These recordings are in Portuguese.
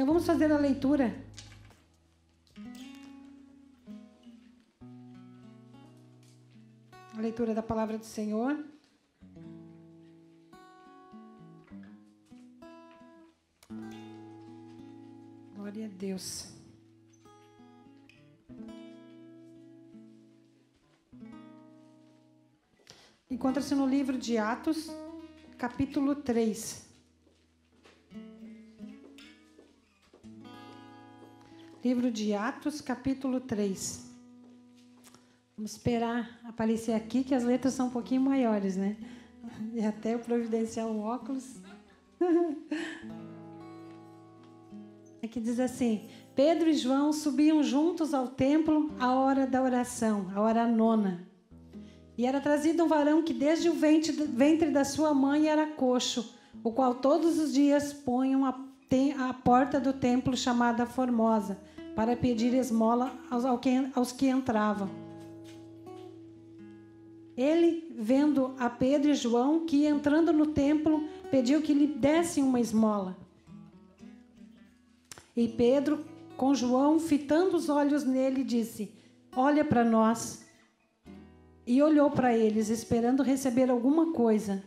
Então vamos fazer a leitura. A leitura da palavra do Senhor. Glória a Deus. Encontra-se no livro de Atos, capítulo 3. Livro de Atos, capítulo 3. Vamos esperar aparecer aqui, que as letras são um pouquinho maiores, né? E até eu providenciar um óculos. Aqui diz assim: Pedro e João subiam juntos ao templo à hora da oração, a hora nona. E era trazido um varão que desde o ventre da sua mãe era coxo, o qual todos os dias punham à porta do templo chamada Formosa, para pedir esmola aos que entravam. Ele, vendo a Pedro e João, que entrando no templo, pediu que lhe dessem uma esmola. E Pedro, com João, fitando os olhos nele, disse: Olha para nós. E olhou para eles, esperando receber alguma coisa.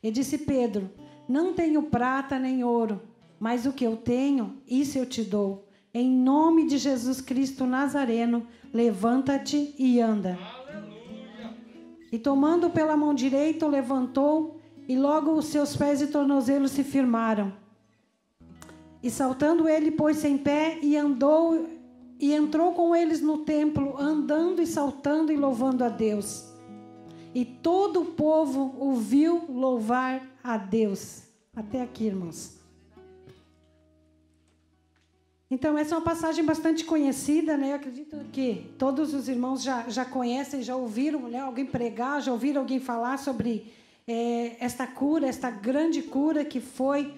E disse Pedro: Não tenho prata nem ouro, mas o que eu tenho, isso eu te dou. Em nome de Jesus Cristo Nazareno, levanta-te e anda. Aleluia. E tomando pela mão direita, o levantou, e logo os seus pés e tornozelos se firmaram. E saltando ele, pôs-se em pé e andou, e entrou com eles no templo, andando e saltando e louvando a Deus. E todo o povo o viu louvar a Deus. Até aqui, irmãos. Então, essa é uma passagem bastante conhecida, né? Eu acredito que todos os irmãos já conhecem, já ouviram, né, alguém pregar, já ouviram alguém falar sobre esta cura, esta grande cura que foi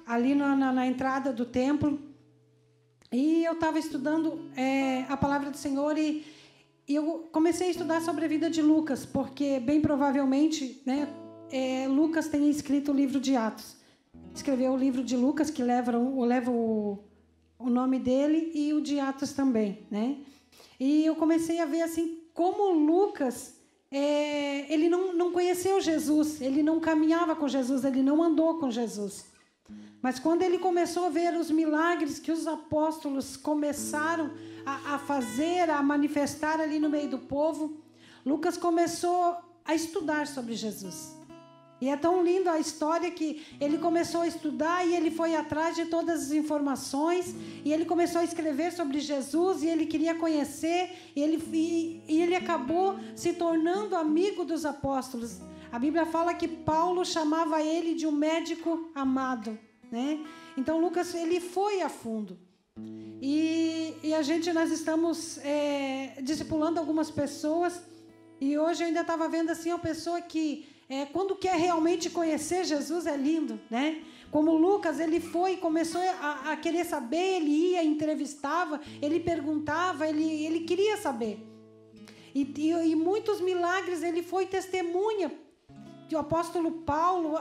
ali na entrada do templo. E eu estava estudando a palavra do Senhor e eu comecei a estudar sobre a vida de Lucas, porque bem provavelmente, né, Lucas tem escrito o livro de Atos. Escreveu o livro de Lucas, que leva o nome dele, e o de Atos também, né? E eu comecei a ver assim como Lucas, ele não conheceu Jesus, ele não caminhava com Jesus, ele não andou com Jesus. Mas quando ele começou a ver os milagres que os apóstolos começaram a fazer, a manifestar ali no meio do povo, Lucas começou a estudar sobre Jesus. E é tão lindo a história que ele começou a estudar e ele foi atrás de todas as informações e ele começou a escrever sobre Jesus e ele queria conhecer e ele acabou se tornando amigo dos apóstolos. A Bíblia fala que Paulo chamava ele de um médico amado, né? Então Lucas, ele foi a fundo. E nós estamos discipulando algumas pessoas e hoje eu ainda estava vendo assim uma pessoa que quando quer realmente conhecer Jesus é lindo, né? Como Lucas, ele foi, começou a querer saber, ele ia, entrevistava, ele perguntava, ele queria saber. E muitos milagres ele foi testemunha. Que o apóstolo Paulo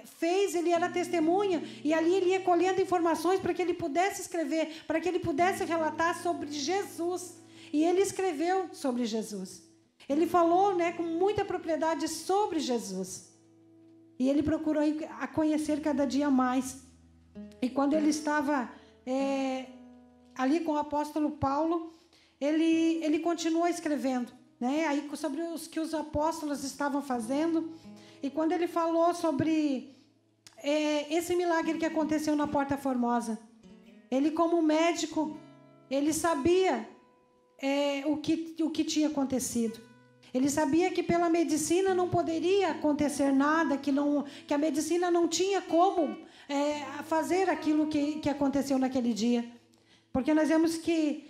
fez, ele era testemunha, e ali ele ia colhendo informações para que ele pudesse escrever, para que ele pudesse relatar sobre Jesus. E ele escreveu sobre Jesus. Ele falou, né, com muita propriedade sobre Jesus. E ele procurou a conhecer cada dia mais. E quando ele estava ali com o apóstolo Paulo, ele continuou escrevendo, né, aí sobre os que os apóstolos estavam fazendo. E quando ele falou sobre esse milagre que aconteceu na Porta Formosa, ele, como médico, ele sabia o que tinha acontecido. Ele sabia que pela medicina não poderia acontecer nada, que a medicina não tinha como fazer aquilo que aconteceu naquele dia. Porque nós vemos que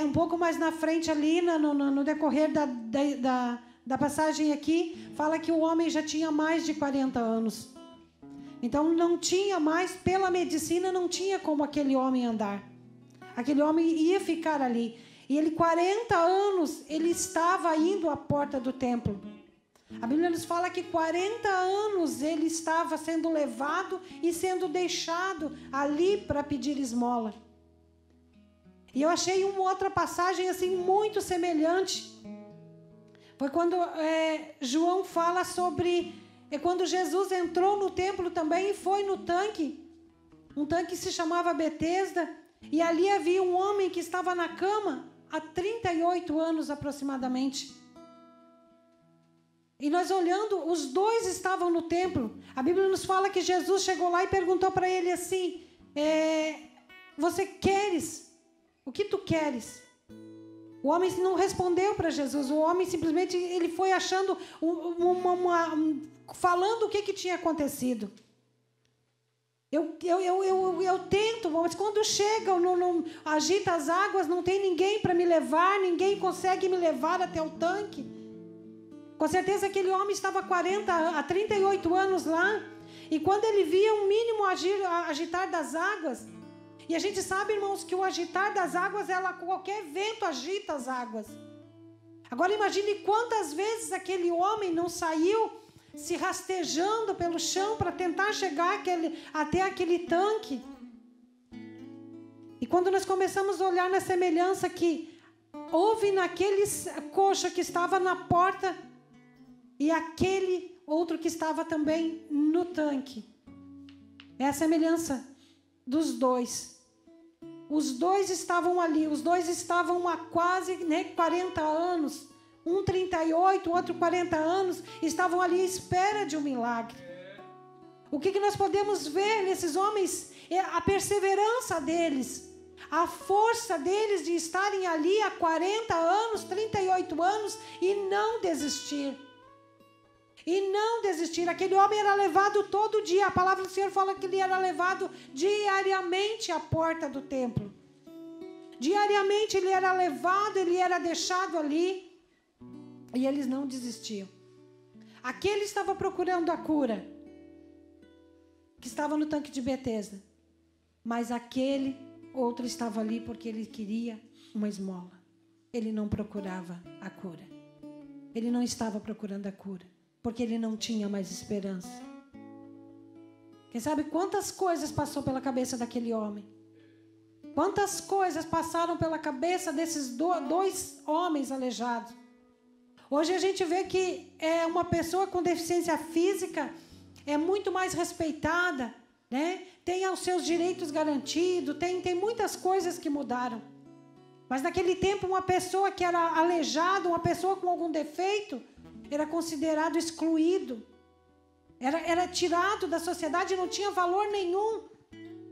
um pouco mais na frente ali, no decorrer da passagem aqui, fala que o homem já tinha mais de 40 anos. Então não tinha mais, pela medicina, não tinha como aquele homem andar. Aquele homem ia ficar ali. E ele, 40 anos, ele estava indo à porta do templo. A Bíblia nos fala que 40 anos ele estava sendo levado e sendo deixado ali para pedir esmola. E eu achei uma outra passagem assim muito semelhante. Foi quando João fala sobre quando Jesus entrou no templo também e foi no tanque. Um tanque que se chamava Betesda. E ali havia um homem que estava na cama há 38 anos aproximadamente. E nós olhando, os dois estavam no templo. A Bíblia nos fala que Jesus chegou lá e perguntou para ele assim: você queres? O que tu queres? O homem não respondeu para Jesus. O homem simplesmente ele foi achando, falando o que tinha acontecido. Eu tento, mas quando chega, agita as águas, não tem ninguém para me levar, ninguém consegue me levar até o tanque. Com certeza aquele homem estava há 38 anos lá, e quando ele via um mínimo agitar das águas, e a gente sabe, irmãos, que o agitar das águas, qualquer vento agita as águas. Agora imagine quantas vezes aquele homem não saiu se rastejando pelo chão para tentar chegar até aquele tanque. E quando nós começamos a olhar na semelhança que houve naquele coxo que estava na porta e aquele outro que estava também no tanque, é a semelhança dos dois. Os dois estavam ali, os dois estavam há quase 40 anos. Um 38, outro 40 anos, estavam ali à espera de um milagre. O que nós podemos ver nesses homens? É a perseverança deles, a força deles de estarem ali há 40 anos, 38 anos e não desistir. E não desistir. Aquele homem era levado todo dia. A palavra do Senhor fala que ele era levado diariamente à porta do templo. Diariamente ele era levado, ele era deixado ali. E eles não desistiam. Aquele estava procurando a cura, que estava no tanque de Betesda. Mas aquele outro estava ali porque ele queria uma esmola. Ele não procurava a cura. Ele não estava procurando a cura, porque ele não tinha mais esperança. Quem sabe quantas coisas passou pela cabeça daquele homem? Quantas coisas passaram pela cabeça desses dois homens aleijados? Hoje a gente vê que uma pessoa com deficiência física é muito mais respeitada, né? Tem os seus direitos garantidos, tem muitas coisas que mudaram. Mas naquele tempo uma pessoa que era aleijada, uma pessoa com algum defeito, era considerado excluído. Era tirado da sociedade, não tinha valor nenhum.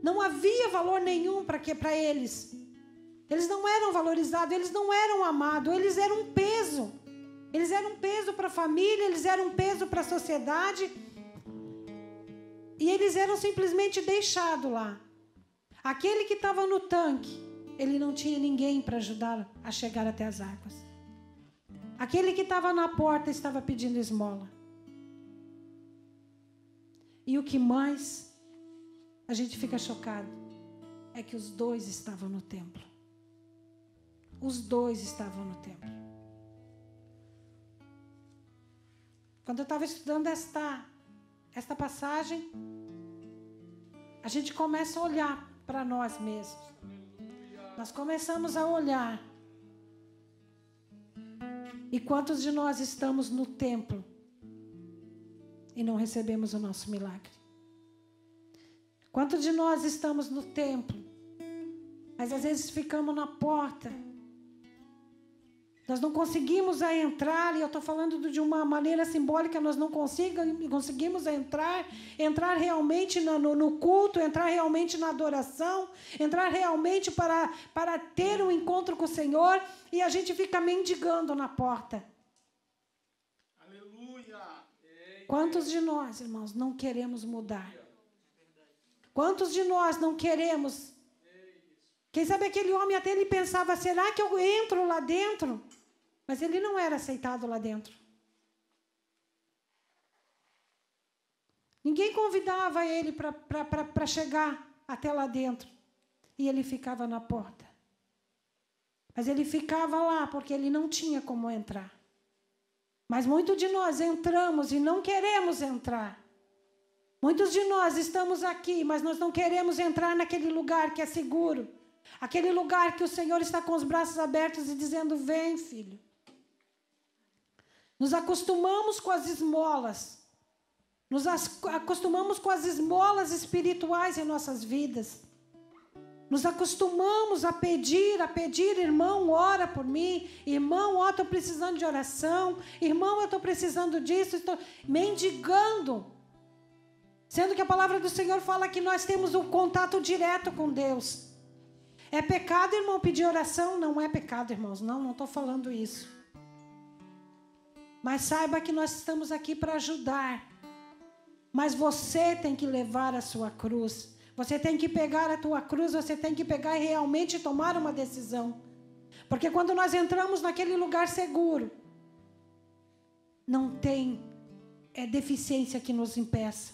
Não havia valor nenhum para eles. Eles não eram valorizados, eles não eram amados, eles eram um peso. Eles eram um peso para a família, eles eram um peso para a sociedade. E eles eram simplesmente deixados lá. Aquele que estava no tanque, ele não tinha ninguém para ajudar a chegar até as águas. Aquele que estava na porta estava pedindo esmola. E o que mais a gente fica chocado é que os dois estavam no templo. Os dois estavam no templo. Quando eu estava estudando esta passagem, a gente começa a olhar para nós mesmos. Nós começamos a olhar. E quantos de nós estamos no templo e não recebemos o nosso milagre? Quantos de nós estamos no templo, mas às vezes ficamos na porta? Nós não conseguimos entrar, e eu estou falando de uma maneira simbólica, nós não conseguimos entrar realmente no culto, entrar realmente na adoração, entrar realmente para ter um encontro com o Senhor, e a gente fica mendigando na porta. Aleluia! Quantos de nós, irmãos, não queremos mudar? Quantos de nós não queremos? Quem sabe aquele homem até ele pensava, será que eu entro lá dentro? Mas ele não era aceitado lá dentro. Ninguém convidava ele para chegar até lá dentro. E ele ficava na porta. Mas ele ficava lá porque ele não tinha como entrar. Mas muitos de nós entramos e não queremos entrar. Muitos de nós estamos aqui, mas nós não queremos entrar naquele lugar que é seguro. Aquele lugar que o Senhor está com os braços abertos e dizendo, vem, filho. Nos acostumamos com as esmolas. Nos acostumamos com as esmolas espirituais em nossas vidas. Nos acostumamos a pedir, irmão, ora por mim. Irmão, ó, estou precisando de oração. Irmão, eu estou precisando disso. Estou mendigando. Sendo que a palavra do Senhor fala que nós temos um contato direto com Deus. É pecado, irmão, pedir oração? Não é pecado, irmãos. Não estou falando isso. Mas saiba que nós estamos aqui para ajudar. Mas você tem que levar a sua cruz. Você tem que pegar a tua cruz, você tem que pegar e realmente tomar uma decisão. Porque quando nós entramos naquele lugar seguro, não tem deficiência que nos impeça.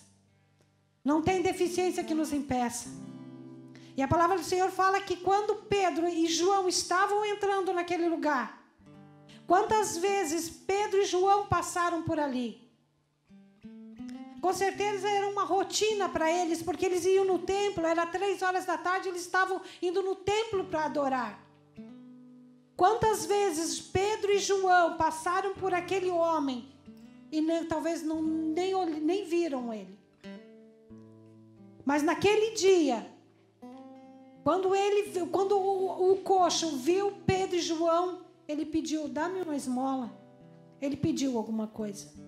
Não tem deficiência que nos impeça. E a palavra do Senhor fala que quando Pedro e João estavam entrando naquele lugar, quantas vezes Pedro e João passaram por ali? Com certeza era uma rotina para eles, porque eles iam no templo, era 3 da tarde, eles estavam indo no templo para adorar. Quantas vezes Pedro e João passaram por aquele homem e talvez nem viram ele. Mas naquele dia, quando o coxo viu Pedro e João, ele pediu, dá-me uma esmola. Ele pediu alguma coisa.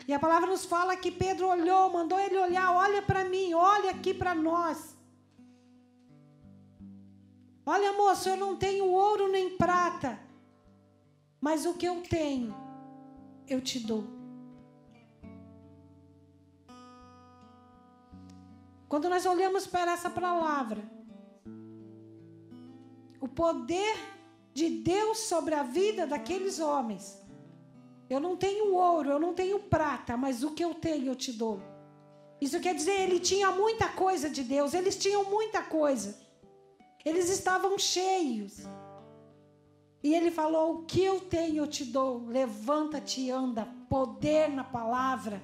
E a palavra nos fala que Pedro olhou, mandou ele olhar, olha para mim, olha aqui para nós. Olha, moço, eu não tenho ouro nem prata, mas o que eu tenho, eu te dou. Quando nós olhamos para essa palavra, o poder de Deus sobre a vida daqueles homens. Eu não tenho ouro, eu não tenho prata, mas o que eu tenho eu te dou. Isso quer dizer, ele tinha muita coisa de Deus, eles tinham muita coisa. Eles estavam cheios. E ele falou, o que eu tenho eu te dou, levanta-te e anda. Poder na palavra,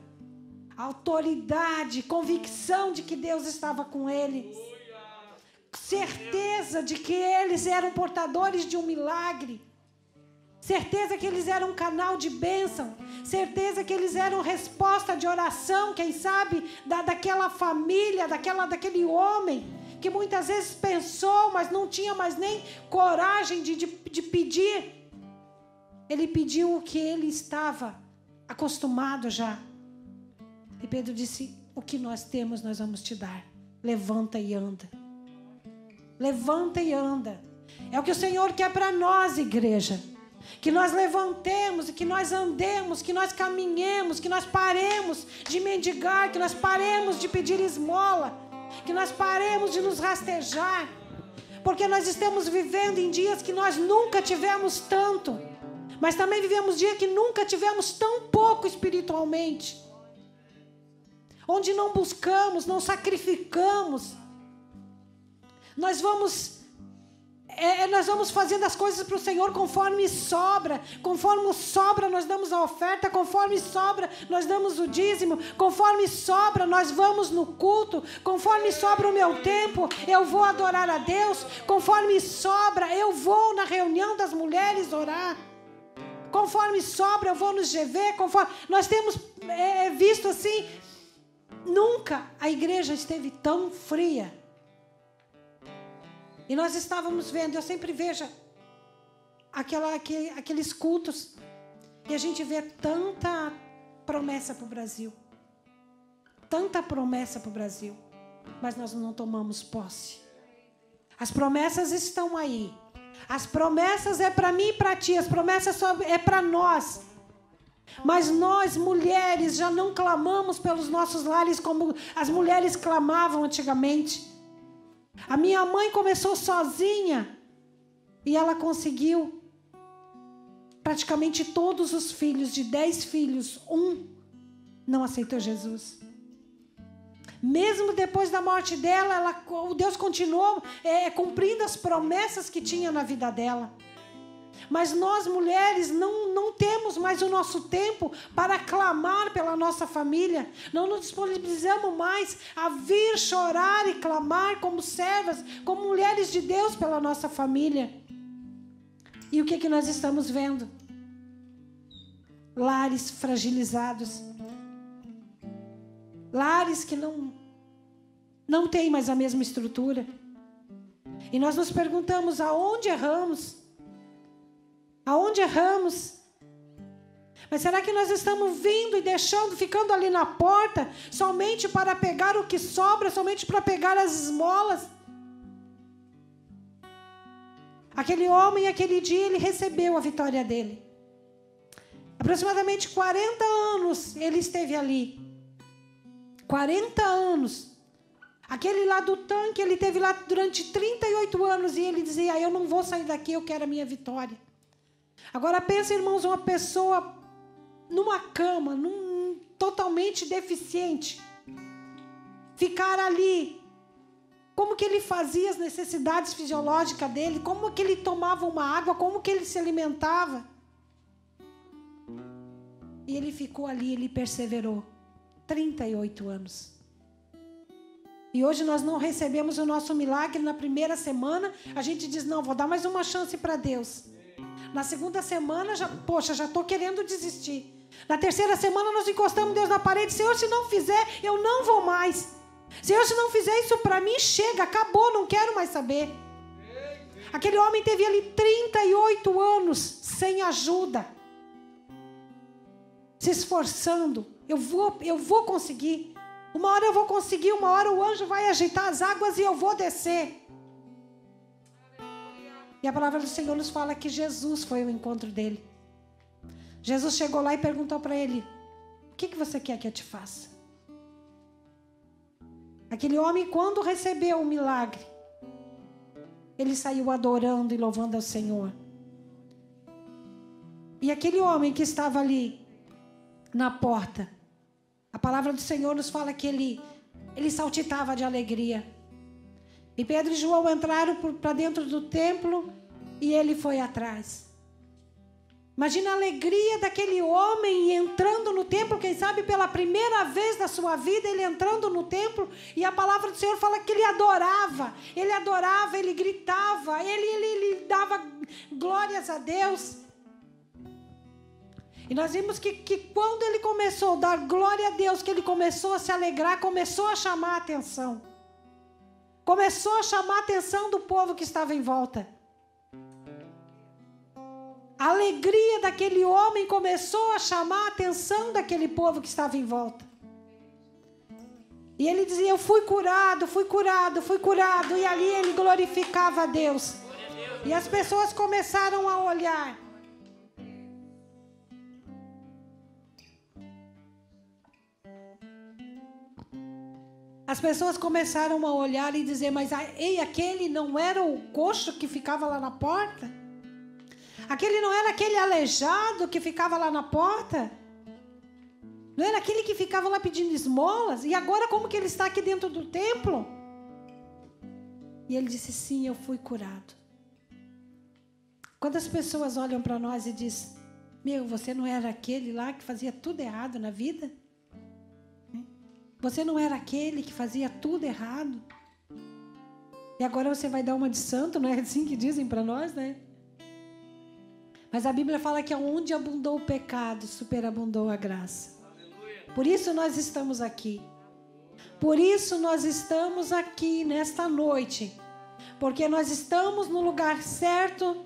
autoridade, convicção de que Deus estava com eles. Certeza de que eles eram portadores de um milagre. Certeza que eles eram um canal de bênção. Certeza que eles eram resposta de oração, quem sabe, daquela família, daquele homem, que muitas vezes pensou, mas não tinha mais nem coragem de pedir. Ele pediu o que ele estava acostumado já. E Pedro disse, o que nós temos nós vamos te dar. Levanta e anda. Levanta e anda. É o que o Senhor quer para nós, igreja. Que nós levantemos, que nós andemos, que nós caminhemos, que nós paremos de mendigar, que nós paremos de pedir esmola, que nós paremos de nos rastejar, porque nós estamos vivendo em dias que nós nunca tivemos tanto, mas também vivemos dias que nunca tivemos tão pouco espiritualmente, onde não buscamos, não sacrificamos, nós vamos fazendo as coisas para o Senhor conforme sobra nós damos a oferta, conforme sobra nós damos o dízimo, conforme sobra nós vamos no culto, conforme sobra o meu tempo eu vou adorar a Deus, conforme sobra eu vou na reunião das mulheres orar, conforme sobra eu vou no GV, conforme nós temos visto assim, nunca a igreja esteve tão fria. E nós estávamos vendo, eu sempre vejo aqueles cultos, e a gente vê tanta promessa para o Brasil. Tanta promessa para o Brasil. Mas nós não tomamos posse. As promessas estão aí. As promessas é para mim e para ti, as promessas é para nós. Mas nós, mulheres, já não clamamos pelos nossos lares como as mulheres clamavam antigamente. A minha mãe começou sozinha e ela conseguiu praticamente todos os filhos, de 10 filhos, 1 não aceitou Jesus. Mesmo depois da morte dela, Deus continuou cumprindo as promessas que tinha na vida dela. Mas nós, mulheres, não temos mais o nosso tempo para clamar pela nossa família. Não nos disponibilizamos mais a vir chorar e clamar como servas, como mulheres de Deus pela nossa família. E o que nós estamos vendo? Lares fragilizados. Lares que não têm mais a mesma estrutura. E nós nos perguntamos, aonde erramos? Aonde erramos? Mas será que nós estamos vindo e ficando ali na porta, somente para pegar o que sobra, somente para pegar as esmolas? Aquele homem, aquele dia, ele recebeu a vitória dele. Aproximadamente 40 anos ele esteve ali. 40 anos. Aquele lá do tanque, ele esteve lá durante 38 anos e ele dizia, eu não vou sair daqui, eu quero a minha vitória. Agora pensa, irmãos, uma pessoa numa cama, totalmente deficiente, ficar ali, como que ele fazia as necessidades fisiológicas dele, como que ele tomava uma água, como que ele se alimentava. E ele ficou ali, ele perseverou, 38 anos. E hoje nós não recebemos o nosso milagre na primeira semana, a gente diz, não, vou dar mais uma chance para Deus. Na segunda semana, já estou querendo desistir. Na terceira semana, nós encostamos Deus na parede. Senhor, se não fizer, eu não vou mais. Senhor, se não fizer isso para mim, chega, acabou, não quero mais saber. Aquele homem teve ali 38 anos sem ajuda. Se esforçando. Eu vou conseguir. Uma hora eu vou conseguir, uma hora o anjo vai agitar as águas e eu vou descer. E a palavra do Senhor nos fala que Jesus foi ao encontro dele. Jesus chegou lá e perguntou para ele, o que você quer que eu te faça? Aquele homem, quando recebeu o milagre, ele saiu adorando e louvando ao Senhor. E aquele homem que estava ali na porta, a palavra do Senhor nos fala que ele saltitava de alegria. E Pedro e João entraram para dentro do templo e ele foi atrás. Imagina a alegria daquele homem entrando no templo, quem sabe pela primeira vez na sua vida, ele entrando no templo, e a palavra do Senhor fala que ele adorava, ele gritava, ele dava glórias a Deus. E nós vimos que quando ele começou a dar glória a Deus, que ele começou a se alegrar, começou a chamar a atenção. Começou a chamar a atenção do povo que estava em volta. A alegria daquele homem começou a chamar a atenção daquele povo que estava em volta. E ele dizia, eu fui curado, fui curado, fui curado. E ali ele glorificava a Deus. E as pessoas começaram a olhar. As pessoas começaram a olhar e dizer, mas aquele não era o coxo que ficava lá na porta? Aquele não era aquele aleijado que ficava lá na porta? Não era aquele que ficava lá pedindo esmolas? E agora como que ele está aqui dentro do templo? E ele disse, sim, eu fui curado. Quando as pessoas olham para nós e dizem, você não era aquele lá que fazia tudo errado na vida? Você não era aquele que fazia tudo errado? E agora você vai dar uma de santo, não é assim que dizem para nós, né? Mas a Bíblia fala que onde abundou o pecado, superabundou a graça. Por isso nós estamos aqui. Por isso nós estamos aqui nesta noite. Porque nós estamos no lugar certo.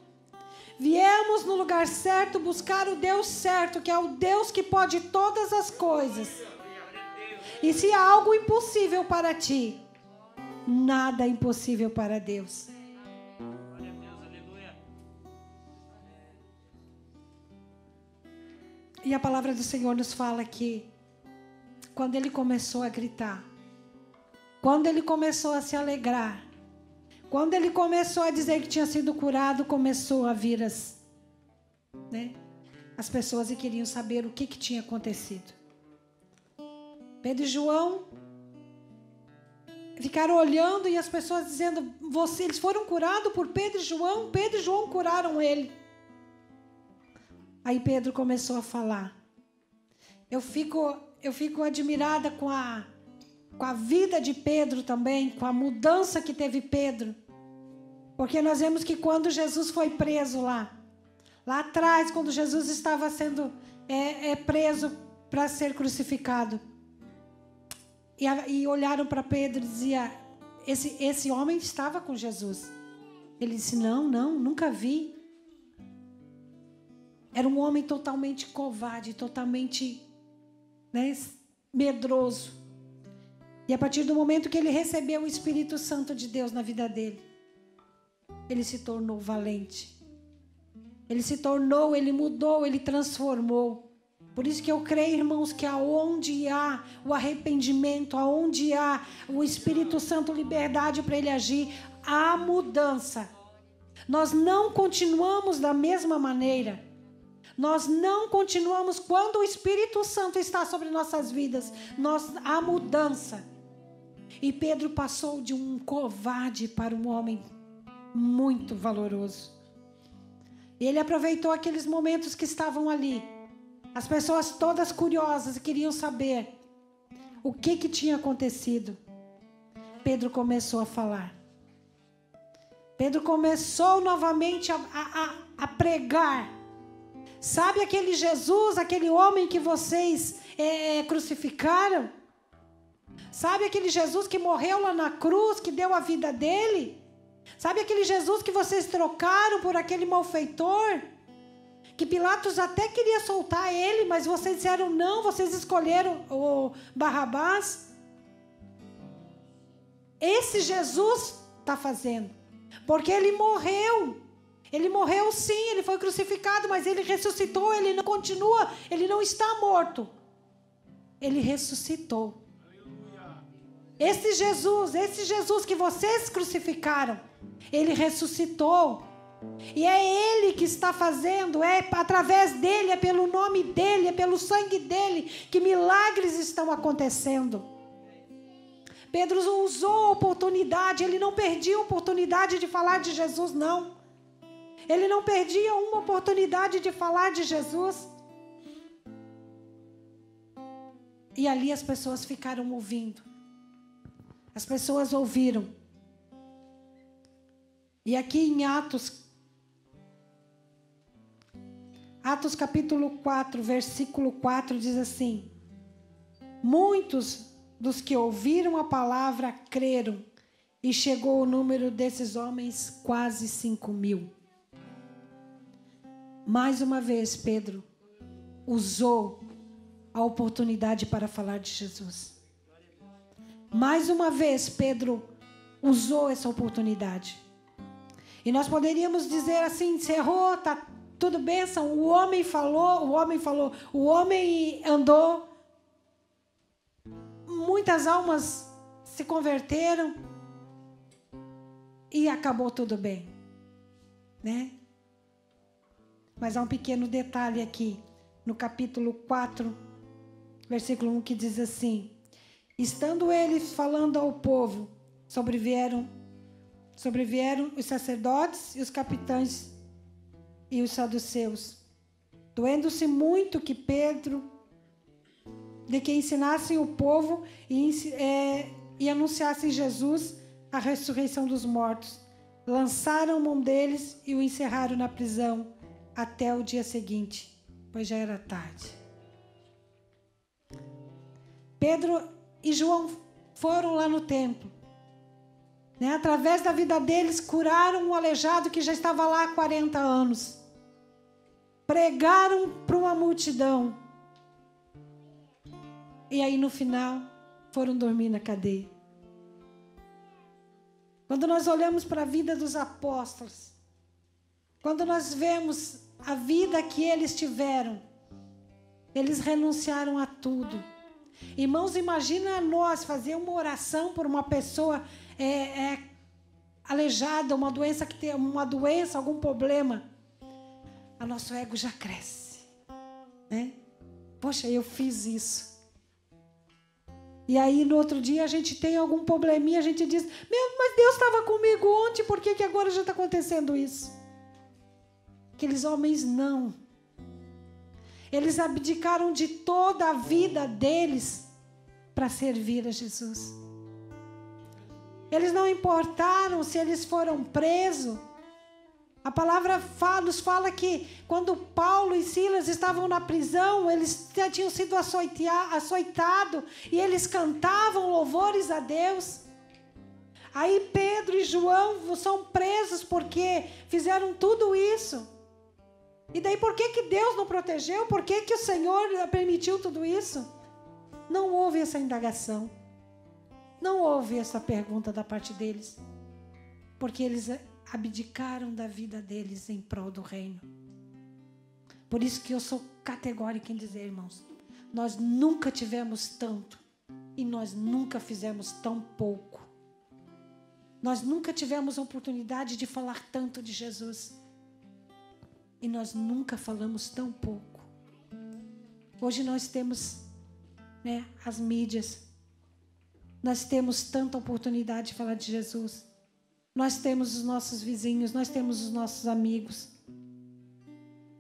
Viemos no lugar certo buscar o Deus certo, que é o Deus que pode todas as coisas. E se há algo impossível para ti, nada é impossível para Deus. E a palavra do Senhor nos fala que quando ele começou a gritar, quando ele começou a se alegrar, quando ele começou a dizer que tinha sido curado, começou a vir as pessoas e queriam saber o que tinha acontecido. Pedro e João ficaram olhando e as pessoas dizendo, eles foram curados por Pedro e João curaram ele. Aí Pedro começou a falar. Eu fico admirada com a vida de Pedro também, com a mudança que teve Pedro. Porque nós vemos que quando Jesus foi preso lá atrás, quando Jesus estava sendo preso para ser crucificado, e olharam para Pedro e diziam, esse homem estava com Jesus. Ele disse, não, nunca vi. Era um homem totalmente covarde, totalmente medroso. E a partir do momento que ele recebeu o Espírito Santo de Deus na vida dele, ele se tornou valente. Ele mudou, ele transformou. Por isso que eu creio, irmãos, que aonde há o arrependimento, aonde há o Espírito Santo, liberdade para ele agir, há mudança. Nós não continuamos da mesma maneira. Nós não continuamos quando o Espírito Santo está sobre nossas vidas. Há mudança. E Pedro passou de um covarde para um homem muito valoroso. E ele aproveitou aqueles momentos que estavam ali. As pessoas todas curiosas queriam saber o que tinha acontecido. Pedro começou a falar. Pedro começou novamente a pregar. Sabe aquele Jesus, aquele homem que vocês crucificaram? Sabe aquele Jesus que morreu lá na cruz, que deu a vida dele? Sabe aquele Jesus que vocês trocaram por aquele malfeitor? Que Pilatos até queria soltar ele, mas vocês disseram não, vocês escolheram o Barrabás. Esse Jesus está fazendo. Porque ele morreu. Ele morreu sim, ele foi crucificado, mas ele ressuscitou, ele não continua, ele não está morto. Ele ressuscitou. Esse Jesus que vocês crucificaram, ele ressuscitou. E é ele que está fazendo, é através dele, é pelo nome dele, é pelo sangue dele que milagres estão acontecendo. Pedro usou a oportunidade, ele não perdia a oportunidade de falar de Jesus, não. Ele não perdia uma oportunidade de falar de Jesus. E ali as pessoas ficaram ouvindo. As pessoas ouviram. E aqui em Atos capítulo 4, versículo 4 diz assim: muitos dos que ouviram a palavra creram, e chegou o número desses homens quase 5.000. Mais uma vez, Pedro usou a oportunidade para falar de Jesus. Mais uma vez, Pedro usou essa oportunidade. E nós poderíamos dizer assim, encerrou, tá tudo bênção, o homem andou, muitas almas se converteram e acabou tudo bem, né? Mas há um pequeno detalhe aqui, no capítulo 4, versículo 1, que diz assim: estando eles falando ao povo, sobrevieram os sacerdotes e os capitães e os saduceus, doendo-se muito que Pedro, de que ensinassem o povo e anunciassem Jesus, a ressurreição dos mortos. Lançaram mão deles e o encerraram na prisão até o dia seguinte, pois já era tarde. Pedro e João foram lá no templo. Através da vida deles, curaram um aleijado que já estava lá há 40 anos. Pregaram para uma multidão. E aí, no final, foram dormir na cadeia. Quando nós olhamos para a vida dos apóstolos, quando nós vemos a vida que eles tiveram, eles renunciaram a tudo. Irmãos, imagina nós fazer uma oração por uma pessoa aleijada, uma doença que tem algum problema. O nosso ego já cresce, né? Poxa, eu fiz isso. E aí no outro dia a gente tem algum probleminha, a gente diz: mas Deus estava comigo ontem, por que agora já está acontecendo isso? Aqueles homens não. Eles abdicaram de toda a vida deles para servir a Jesus. Eles não importaram se eles foram presos. A palavra nos fala que quando Paulo e Silas estavam na prisão, eles já tinham sido açoitados e eles cantavam louvores a Deus. Aí Pedro e João são presos porque fizeram tudo isso. E daí por que Deus não protegeu? Por que o Senhor permitiu tudo isso? Não houve essa indagação. Não houve essa pergunta da parte deles. Porque eles abdicaram da vida deles em prol do reino. Por isso que eu sou categórica em dizer, irmãos, nós nunca tivemos tanto e nós nunca fizemos tão pouco. Nós nunca tivemos a oportunidade de falar tanto de Jesus e nós nunca falamos tão pouco. Hoje nós temos, as mídias, nós temos tanta oportunidade de falar de Jesus. Nós temos os nossos vizinhos, nós temos os nossos amigos.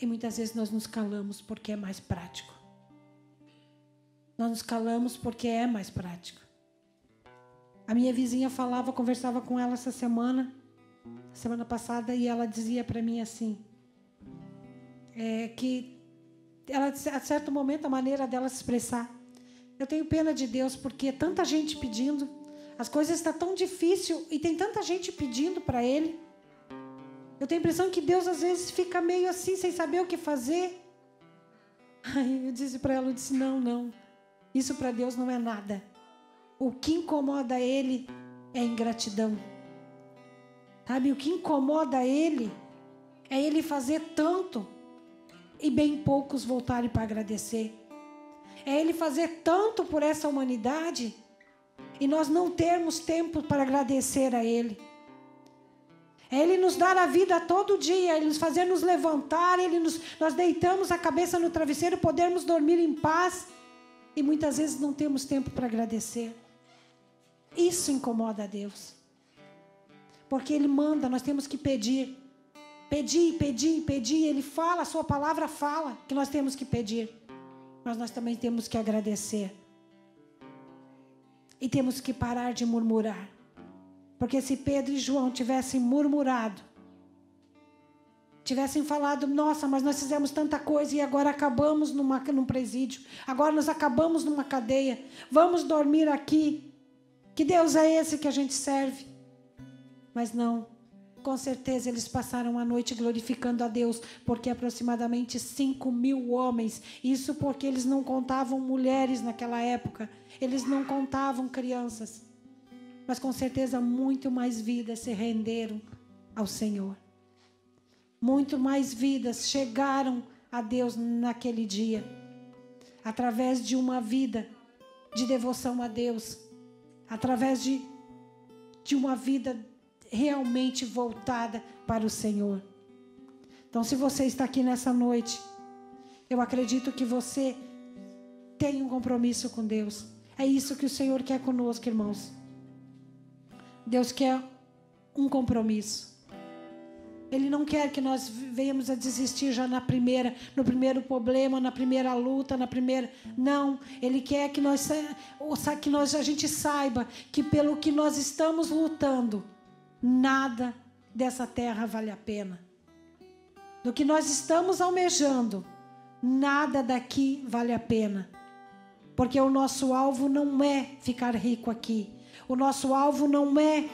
E muitas vezes nós nos calamos porque é mais prático. Nós nos calamos porque é mais prático. A minha vizinha conversava com ela essa semana passada, e ela dizia para mim assim, que ela, a certo momento, a maneira dela se expressar, eu tenho pena de Deus porque tanta gente pedindo, as coisas estão tão difíceis e tem tanta gente pedindo para Ele. Eu tenho a impressão que Deus às vezes fica meio assim, sem saber o que fazer. Aí eu disse para ela, não, isso para Deus não é nada. O que incomoda Ele é a ingratidão. Sabe, o que incomoda Ele é Ele fazer tanto e bem poucos voltarem para agradecer. É Ele fazer tanto por essa humanidade e nós não termos tempo para agradecer a Ele. É Ele nos dar a vida todo dia, Ele nos fazer nos levantar, nós deitamos a cabeça no travesseiro, podermos dormir em paz e muitas vezes não temos tempo para agradecer. Isso incomoda a Deus. Porque Ele manda, nós temos que pedir. Pedir. Ele fala, a sua palavra fala que nós temos que pedir. Mas nós também temos que agradecer. E temos que parar de murmurar. Porque se Pedro e João tivessem murmurado, tivessem falado, nossa, mas nós fizemos tanta coisa e agora acabamos num presídio, agora nós acabamos numa cadeia, vamos dormir aqui. Que Deus é esse que a gente serve? Mas não, com certeza eles passaram a noite glorificando a Deus, porque aproximadamente 5.000 homens, isso porque eles não contavam mulheres naquela época, eles não contavam crianças, mas com certeza muito mais vidas se renderam ao Senhor. Muito mais vidas chegaram a Deus naquele dia, através de uma vida de devoção a Deus, através de uma vida realmente voltada para o Senhor. Então, se você está aqui nessa noite, eu acredito que você tem um compromisso com Deus. É isso que o Senhor quer conosco, irmãos. Deus quer um compromisso. Ele não quer que nós venhamos a desistir já no primeiro problema, na primeira luta, Não, Ele quer que a gente saiba que pelo que nós estamos lutando, nada dessa terra vale a pena. Do que nós estamos almejando, nada daqui vale a pena. Porque o nosso alvo não é ficar rico aqui. O nosso alvo não é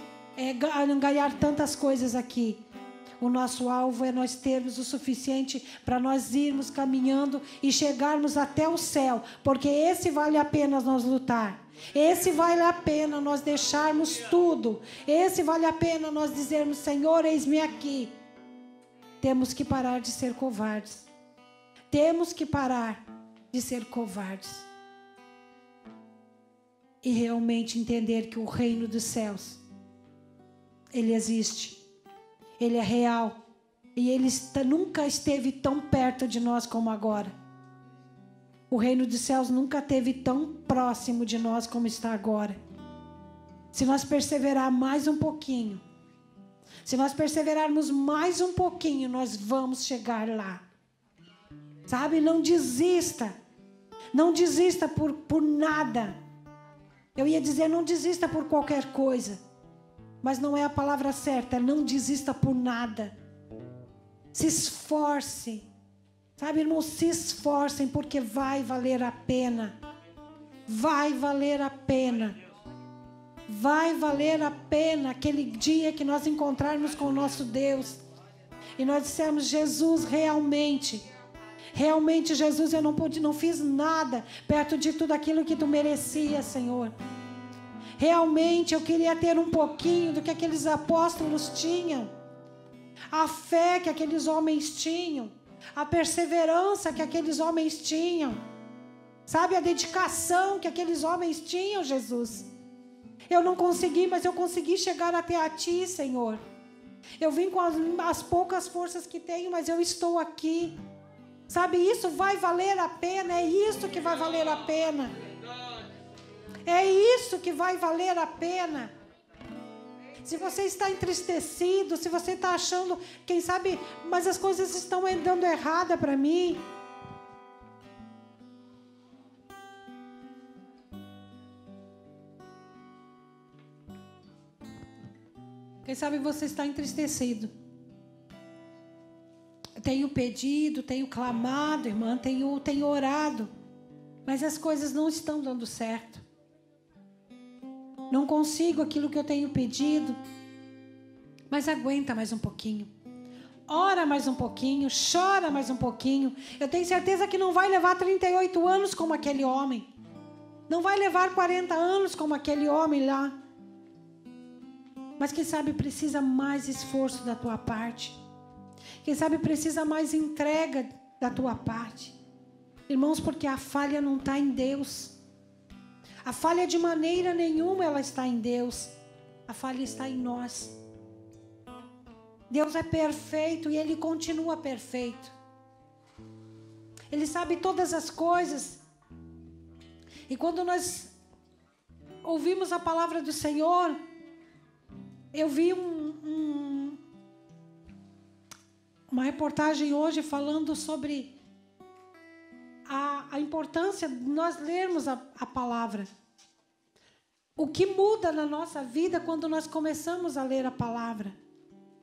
ganhar tantas coisas aqui. O nosso alvo é nós termos o suficiente para nós irmos caminhando e chegarmos até o céu. Porque esse vale a pena nós lutar. Esse vale a pena nós deixarmos tudo. Esse vale a pena nós dizermos, Senhor, eis-me aqui. Temos que parar de ser covardes. Temos que parar de ser covardes. E realmente entender que o reino dos céus, ele existe. Ele é real. E Ele nunca esteve tão perto de nós como agora. O reino dos céus nunca esteve tão próximo de nós como está agora. Se nós perseverar mais um pouquinho, se nós perseverarmos mais um pouquinho, nós vamos chegar lá. Sabe, não desista. Não desista por nada. Eu ia dizer, não desista por qualquer coisa. Mas não é a palavra certa, não desista por nada. Se esforce. Sabe, irmãos, se esforcem, porque vai valer a pena. Vai valer a pena. Vai valer a pena aquele dia que nós encontrarmos com o nosso Deus. E nós dissermos, Jesus, realmente, Jesus, eu não fiz nada perto de tudo aquilo que tu merecia, Senhor. Realmente eu queria ter um pouquinho do que aqueles apóstolos tinham. A fé que aqueles homens tinham. A perseverança que aqueles homens tinham. Sabe, a dedicação que aqueles homens tinham, Jesus. Eu não consegui, mas eu consegui chegar até a Ti, Senhor. Eu vim com as poucas forças que tenho, mas eu estou aqui. Sabe, isso vai valer a pena, é isso que vai valer a pena. É isso que vai valer a pena. Se você está entristecido, se você está achando, quem sabe, mas as coisas estão andando errada para mim. Quem sabe você está entristecido. Tenho pedido, tenho clamado, irmã, tenho orado, mas as coisas não estão dando certo. Não consigo aquilo que eu tenho pedido, mas aguenta mais um pouquinho. Ora mais um pouquinho, chora mais um pouquinho. Eu tenho certeza que não vai levar 38 anos como aquele homem. Não vai levar 40 anos como aquele homem lá. Mas quem sabe precisa mais esforço da tua parte. Quem sabe precisa mais entrega da tua parte. Irmãos, porque a falha não está em Deus. A falha de maneira nenhuma ela está em Deus. A falha está em nós. Deus é perfeito e Ele continua perfeito. Ele sabe todas as coisas. E quando nós ouvimos a palavra do Senhor, eu vi uma reportagem hoje falando sobre a importância de nós lermos a palavra. O que muda na nossa vida quando nós começamos a ler a palavra.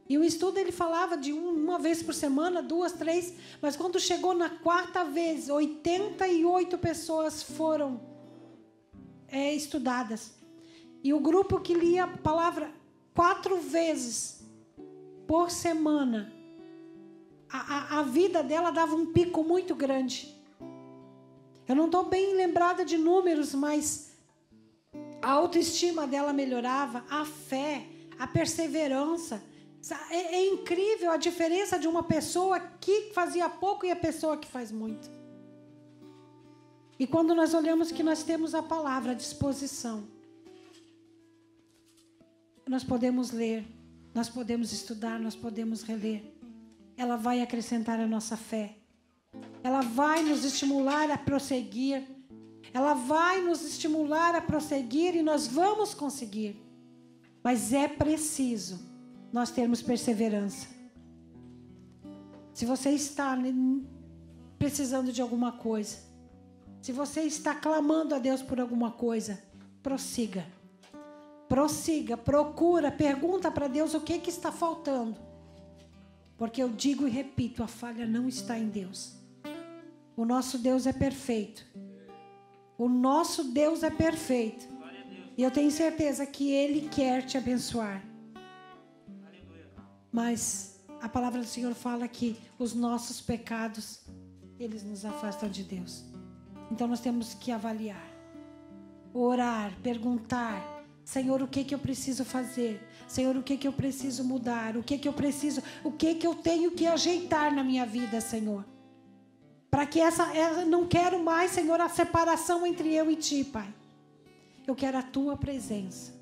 E o estudo ele falava de uma vez por semana, 2, 3, mas quando chegou na 4ª vez, 88 pessoas foram estudadas. E o grupo que lia a palavra 4 vezes por semana, a vida dela dava um pico muito grande. Eu não estou bem lembrada de números, mas a autoestima dela melhorava, a fé, a perseverança. É incrível a diferença de uma pessoa que fazia pouco e a pessoa que faz muito. E quando nós olhamos que nós temos a palavra à disposição, nós podemos ler, nós podemos estudar, nós podemos reler. Ela vai acrescentar a nossa fé. Ela vai nos estimular a prosseguir. Ela vai nos estimular a prosseguir e nós vamos conseguir. Mas é preciso nós termos perseverança. Se você está precisando de alguma coisa, se você está clamando a Deus por alguma coisa, prossiga. Prossiga, procura, pergunta para Deus o que está faltando. Porque eu digo e repito, a falha não está em Deus. O nosso Deus é perfeito. O nosso Deus é perfeito. E eu tenho certeza que Ele quer te abençoar. Mas a palavra do Senhor fala que os nossos pecados, eles nos afastam de Deus. Então nós temos que avaliar, orar, perguntar: Senhor, o que eu preciso fazer? Senhor, o que eu preciso mudar? O que eu tenho que ajeitar na minha vida, Senhor? Para que não quero mais, Senhor, a separação entre eu e Ti, Pai. Eu quero a Tua presença.